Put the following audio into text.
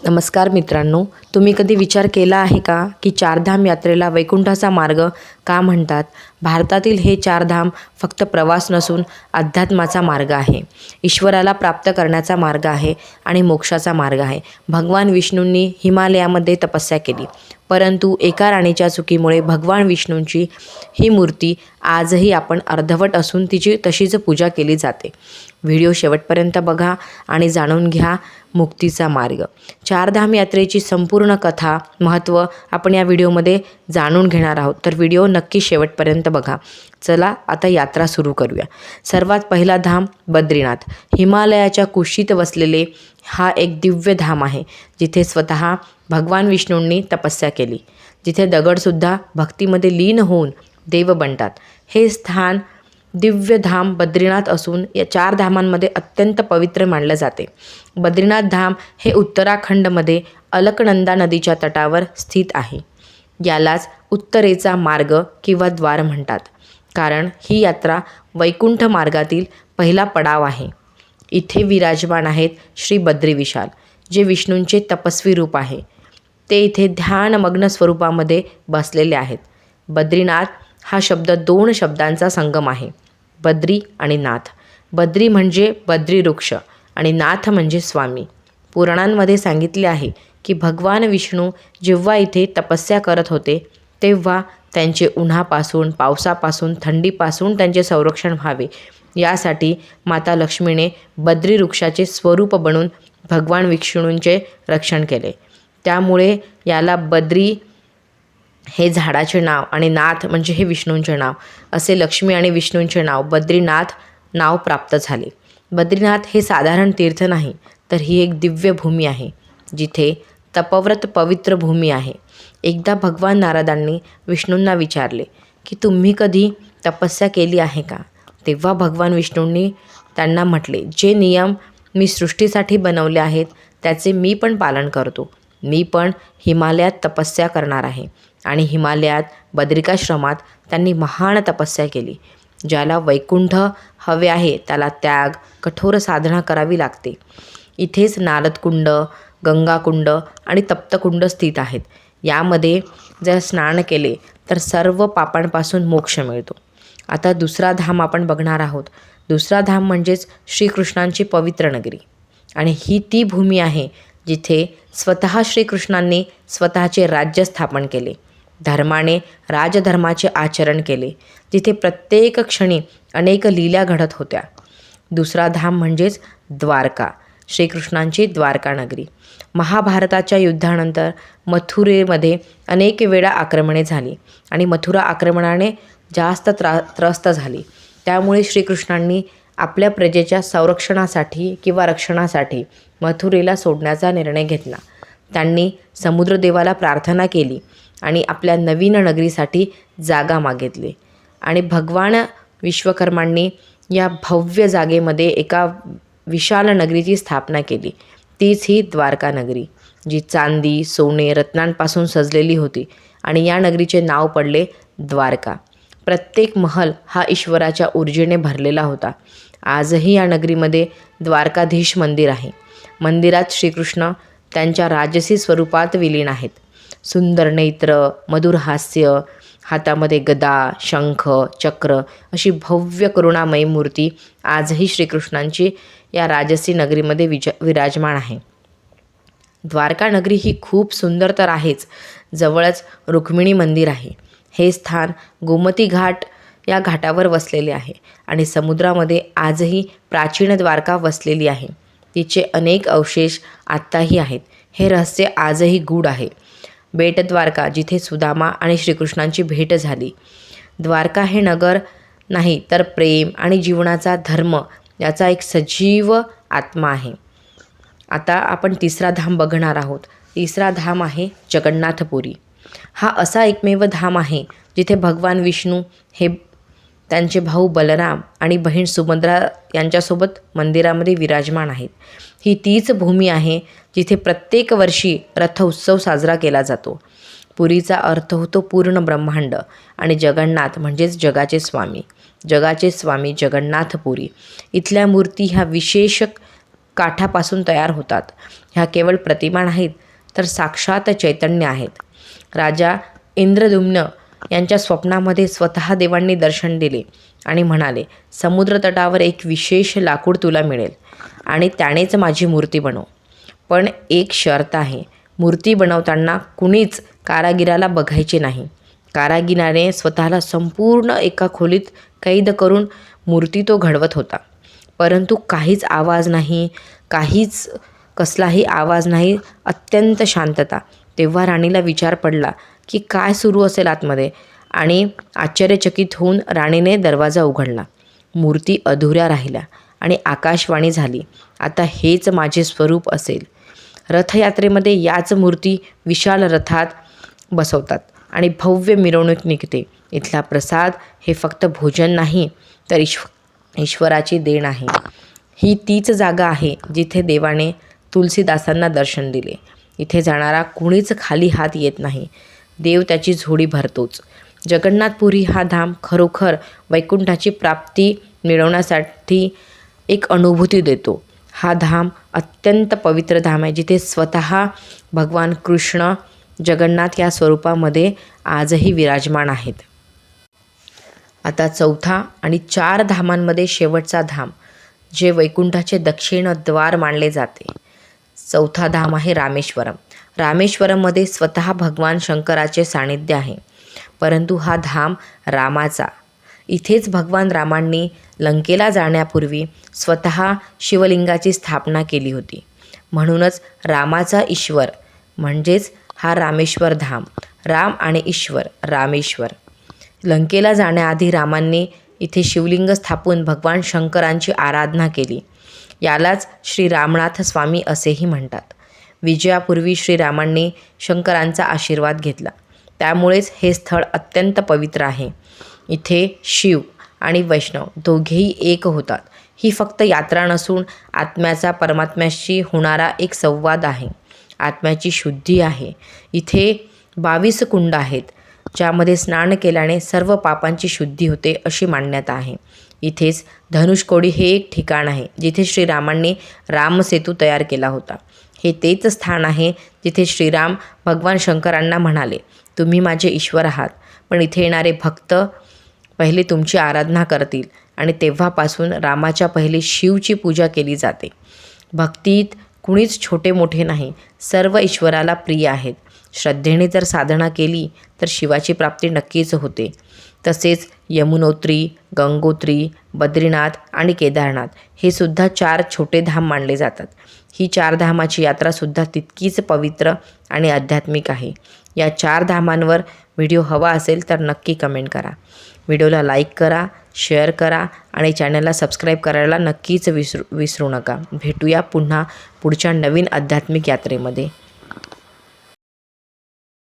नमस्कार मित्रांनो, तुम्ही कधी विचार केला आहे का की चारधाम यात्रेला वैकुंठाचा मार्ग का म्हणतात? भारतातील हे चारधाम फक्त प्रवास नसून अध्यात्माचा मार्ग आहे. ईश्वराला प्राप्त करण्याचा मार्ग आहे आणि मोक्षाचा मार्ग आहे. भगवान विष्णूंनी हिमालयामध्ये तपस्या केली, परंतु एका राणीच्या चुकीमुळे भगवान विष्णूंची ही मूर्ती आजही आपण अर्धवट असून तिची तशीच पूजा केली जाते. व्हिडिओ शेवटपर्यंत बघा आणि जाणून घ्या मुक्तीचा मार्ग. चारधाम यात्रेची संपूर्ण कथा, महत्त्व आपण या व्हिडिओमध्ये जाणून घेणार आहोत, तर व्हिडिओ नक्की शेवटपर्यंत बघा. चला आता यात्रा सुरू करूया. सर्वात पहिला धाम बद्रीनाथ. हिमालयाच्या कुशीत वसलेले हा एक दिव्य धाम आहे, जिथे स्वतः भगवान विष्णूंनी तपस्या केली, जिथे दगडसुद्धा भक्तीमध्ये लीन होऊन देव बनतात. हे स्थान दिव्य धाम बद्रीनाथ असून या चार धामांमध्ये अत्यंत पवित्र मानले जाते. बद्रीनाथ धाम हे उत्तराखंडमध्ये अलकनंदा नदीच्या तटावर स्थित आहे. यालाच उत्तरेचा मार्ग किंवा द्वार म्हणतात, कारण ही यात्रा वैकुंठ मार्गातील पहिला पडाव आहे. इथे विराजमान आहेत श्री बद्री विशाल, जे विष्णूंचे तपस्वी रूप आहे. ते इथे ध्यानमग्न स्वरूपामध्ये बसलेले आहेत. बद्रीनाथ हा शब्द दोन शब्दांचा संगम आहे, बद्री आणि नाथ. बद्री म्हणजे बद्री वृक्ष आणि नाथ म्हणजे स्वामी. पुराणांमध्ये सांगितले आहे की भगवान विष्णू जेव्हा इथे तपस्या करत होते, तेव्हा त्यांचे उन्हापासून, पावसापासून, थंडीपासून त्यांचे संरक्षण व्हावे, यासाठी माता लक्ष्मीने बद्री वृक्षाचे स्वरूप बनून भगवान विष्णूंचे रक्षण केले. त्यामुळे याला बद्री हे झाडाचे नाव आणि नाथ म्हणजे हे विष्णूंचे नाव, असे लक्ष्मी आणि विष्णूंचे नाव बद्रीनाथ नाव प्राप्त झाले. बद्रीनाथ हे साधारण तीर्थ नाही, तर ही एक दिव्य भूमी आहे, जिथे तपव्रत पवित्र भूमी आहे. एकदा भगवान नारदांनी विष्णूंना विचारले की तुम्ही कधी तपस्या केली आहे का? तेव्हा भगवान विष्णूंनी त्यांना म्हटले, जे नियम मी सृष्टीसाठी बनवले आहेत त्याचे मी पण पालन करतो. मी पण हिमालयात तपस्या करणार आहे. आणि हिमालयात बद्रिकाश्रमात त्यांनी महान तपस्या केली. ज्याला वैकुंठ हवे आहे त्याला त्याग, कठोर साधना करावी लागते. इथेच नारदकुंड, गंगाकुंड आणि तप्तकुंड स्थित आहेत. यामध्ये जर स्नान केले तर सर्व पापांपासून मोक्ष मिळतो. आता दुसरा धाम आपण बघणार आहोत. दुसरा धाम म्हणजेच श्रीकृष्णांची पवित्र नगरी. आणि ही ती भूमी आहे जिथे स्वतः श्रीकृष्णांनी स्वतःचे राज्य स्थापन केले, धर्माने राजधर्माचे आचरण केले, जिथे प्रत्येक क्षणी अनेक लीला घडत होत्या. दुसरा धाम म्हणजेच द्वारका, श्रीकृष्णांची द्वारका नगरी. महाभारताच्या युद्धानंतर मथुरेमध्ये अनेक वेळा आक्रमणे झाली आणि मथुरा आक्रमणाने जास्त त्रस्त झाली. त्यामुळे श्रीकृष्णांनी आपल्या प्रजेच्या संरक्षणासाठी किंवा रक्षणासाठी मथुरेला सोडण्याचा निर्णय घेतला. त्यांनी समुद्रदेवाला प्रार्थना केली आणि आपल्या नवीन नगरीसाठी जागा मागितली. आणि भगवान विश्वकर्मांनी या भव्य जागेमध्ये एका विशाल नगरीची स्थापना केली. तीच ही द्वारका नगरी, जी चांदी, सोने, रत्नांपासून सजलेली होती. आणि या नगरीचे नाव पडले द्वारका. प्रत्येक महल हा ईश्वराच्या ऊर्जेने भरलेला होता. आजही या नगरीमध्ये द्वारकाधीश मंदिर आहे. मंदिरात श्रीकृष्ण त्यांच्या राजसी स्वरूपात विलीन आहेत. सुंदर नेत्र, मधुर हास्य, हातामध्ये गदा, शंख, चक्र अशी भव्य करुणामयी मूर्ती आजही श्रीकृष्णांची या राजसी नगरीमध्ये विराजमान आहे. द्वारका नगरी ही खूप सुंदर तर आहेच, जवळच रुक्मिणी मंदिर आहे. हे स्थान गोमती घाट या घाटावर वसलेले आहे आणि समुद्रामध्ये आजही प्राचीन द्वारका वसलेली आहे. तिचे अनेक अवशेष आत्ताही आहेत. हे रहस्य आजही गूढ आहे. बेट द्वारका, जिथे सुदामा आणि श्रीकृष्णांची भेट झाली. द्वारका हे नगर नाही, तर प्रेम आणि जीवनाचा धर्म याचा एक सजीव आत्मा आहे. आता आपण तिसरा धाम बघणार आहोत. तिसरा धाम आहे जगन्नाथपुरी. हा असा एकमेव धाम आहे जिथे भगवान विष्णू हे त्यांचे भाऊ बलराम आणि बहीण सुभद्रा यांच्यासोबत मंदिरामध्ये विराजमान आहेत. ही तीच भूमी आहे जिथे प्रत्येक वर्षी रथ उत्सव साजरा केला जातो. पुरीचा अर्थ होतो पूर्ण ब्रह्मांड आणि जगन्नाथ म्हणजेच जगाचे स्वामी. जगाचे स्वामी जगन्नाथपुरी. इथल्या मूर्ती ह्या विशेष काठापासून तयार होतात. ह्या केवळ प्रतिमा नाहीत, तर साक्षात चैतन्य आहेत. राजा इंद्रद्युम्न यांच्या स्वप्नामध्ये स्वतः देवांनी दर्शन दिले आणि म्हणाले, समुद्रतटावर एक विशेष लाकूड तुला मिळेल आणि त्यानेच माझी मूर्ती बनव. पण एक शर्त आहे, मूर्ती बनवताना कुणीच कारागिराला बघायचे नाही. कारागिराने स्वतःला संपूर्ण एका खोलीत कैद करून मूर्ती तो घडवत होता. परंतु काहीच आवाज नाही, कसलाही आवाज नाही, अत्यंत शांतता. तेव्हा राणीला विचार पडला की काय सुरू असेल आतमध्ये, आणि आश्चर्यचकित होऊन राणीने दरवाजा उघडला. मूर्ती अधुऱ्या राहिल्या आणि आकाशवाणी झाली, आता हेच माझे स्वरूप असेल. रथयात्रेमध्ये याच मूर्ती विशाल रथात बसवतात आणि भव्य मिरवणूक निघते. इथला प्रसाद हे फक्त भोजन नाही, तर ईश्वराची देण आहे. ही तीच जागा आहे जिथे देवाने तुलसीदासांना दर्शन दिले. इथे जाणारा कुणीच खाली हात येत नाही. देव त्याची झोळी भरतोच. जगन्नाथपुरी हा धाम खरोखर वैकुंठाची प्राप्ती मिळवण्यासाठी एक अनुभूती देतो. हा धाम अत्यंत पवित्र धाम आहे, जिथे स्वतः भगवान कृष्ण जगन्नाथ या स्वरूपामध्ये आजही विराजमान आहेत. आता चौथा आणि 4 धामांमध्ये शेवटचा धाम, जे वैकुंठाचे दक्षिण द्वार मानले जाते. चौथा धाम आहे रामेश्वरम. रामेश्वरममध्ये स्वतः भगवान शंकराचे सानिध्य आहे. परंतु हा धाम रामाचा. इथेच भगवान रामांनी लंकेला जाण्यापूर्वी स्वतः शिवलिंगाची स्थापना केली होती. म्हणूनच रामाचा ईश्वर म्हणजेच हा रामेश्वर धाम. राम आणि ईश्वर रामेश्वर. लंकेला जाण्याआधी रामांनी इथे शिवलिंग स्थापून भगवान शंकरांची आराधना केली. यालाच श्री रामनाथ स्वामी असेही म्हणतात. विजयापूर्वी श्रीरामांनी शंकरांचा आशीर्वाद घेतला. त्यामुळेच हे स्थळ अत्यंत पवित्र आहे. इथे शिव आणि वैष्णव दोघेही एक होतात. ही फक्त यात्रा नसून आत्म्याचा परमात्म्याशी होणारा एक संवाद आहे. आत्म्याची शुद्धी आहे. इथे 22 कुंड आहेत, ज्यामध्ये स्नान केल्याने सर्व पापांची शुद्धी होते अशी मान्यता आहे. इथेच धनुष्कोडी हे एक ठिकाण आहे, जिथे श्रीरामांनी रामसेतू तयार केला होता. हे तेच स्थान आहे जिथे श्रीराम भगवान शंकरांना म्हणाले, तुम्ही माझे ईश्वर आहात, पण इथे येणारे भक्त पहिले तुमची आराधना करतील. आणि तेव्हापासून रामाच्या पहिले शिवची पूजा केली जाते. भक्तीत कुणीच छोटे मोठे नाही, सर्व ईश्वराला प्रिय आहेत. श्रद्धेने जर साधना केली तर शिवाची प्राप्ती नक्कीच होते. तसेच यमुनोत्री, गंगोत्री, बद्रीनाथ आणि केदारनाथ हे सुद्धा 4 छोटे धाम मानले जातात. ही 4 धामाची यात्रासुद्धा तितकीच पवित्र आणि आध्यात्मिक आहे. या 4 धामांवर व्हिडिओ हवा असेल तर नक्की कमेंट करा. व्हिडिओला लाईक करा, शेअर करा आणि चॅनलला सबस्क्राईब करायला नक्कीच विसरू नका. भेटूया पुन्हा पुढच्या नवीन आध्यात्मिक यात्रेमध्ये.